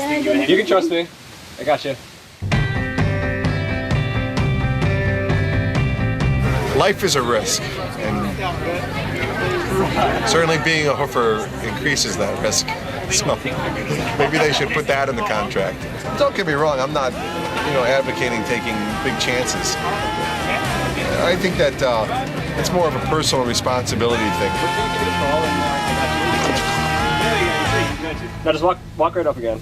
You can trust me. I got you. Life is a risk, and certainly being a hoofer increases that risk. So maybe they should put that in the contract. Don't get me wrong, I'm not, advocating taking big chances. I think that it's more of a personal responsibility thing. Now just walk right up again.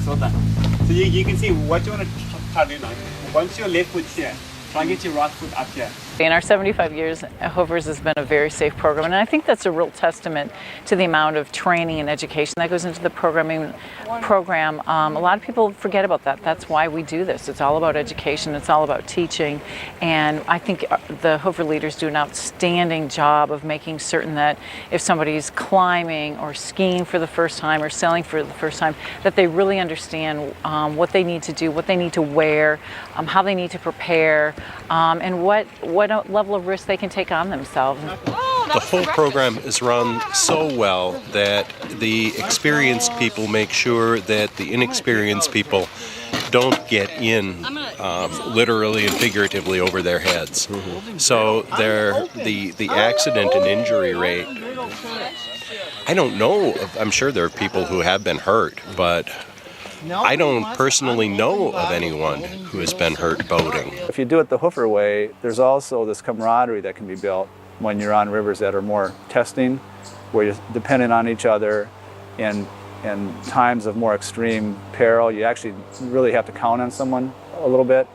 So you can see what you want to try to do now. Once your left foot's here, try and get your right foot up here. In our 75 years, Hoofer's has been a very safe program, and I think that's a real testament to the amount of training and education that goes into the program. A lot of people forget about that. That's why we do this. It's all about education. It's all about teaching, and I think the Hoofer leaders do an outstanding job of making certain that if somebody's climbing or skiing for the first time or sailing for the first time, that they really understand what they need to do, what they need to wear, how they need to prepare, and what level of risk they can take on themselves. The whole program is run so well that the experienced people make sure that the inexperienced people don't get in literally and figuratively over their heads. So the accident and injury rate, I don't know, I'm sure there are people who have been hurt, but I don't personally know of anyone who has been hurt boating. If you do it the Hoofer way, there's also this camaraderie that can be built when you're on rivers that are more testing, where you're dependent on each other. In times of more extreme peril, you actually really have to count on someone a little bit.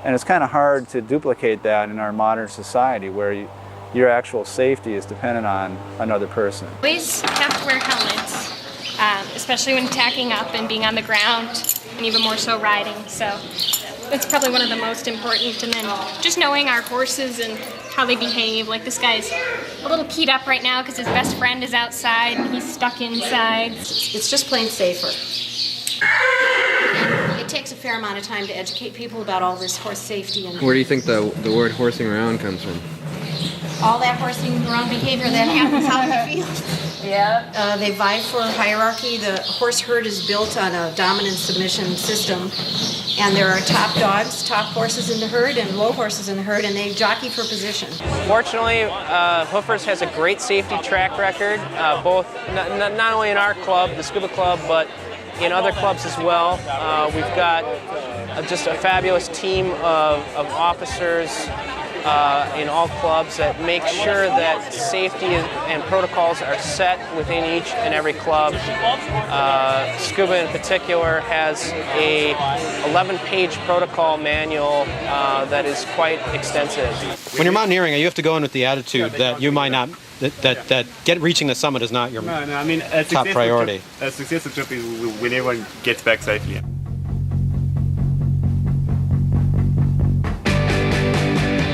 And it's kind of hard to duplicate that in our modern society, where your actual safety is dependent on another person. Always have to wear helmets. Especially when tacking up and being on the ground, and even more so riding. So that's probably one of the most important. And then just knowing our horses and how they behave. Like this guy's a little keyed up right now because his best friend is outside and he's stuck inside. It's just plain safer. It takes a fair amount of time to educate people about all this horse safety. And where do you think the word horsing around comes from? All that horsing around behavior that happens out in the field. Yeah. They vie for hierarchy. The horse herd is built on a dominant submission system, and there are top dogs, top horses in the herd, and low horses in the herd, and they jockey for position. Fortunately, Hoofer's has a great safety track record, both not only in our club, the Scuba Club, but in other clubs as well. We've got just a fabulous team of officers in all clubs that make sure that safety and protocols are set within each and every club. Scuba in particular has a 11-page protocol manual that is quite extensive. When you're mountaineering, you have to go in with the attitude that you might not, reaching the summit is not your top priority. A successful trip is when everyone gets back safely.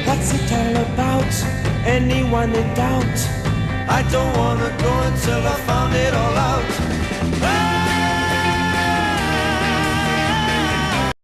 What's it all about? Anyone in doubt? I don't wanna go until I found it all out.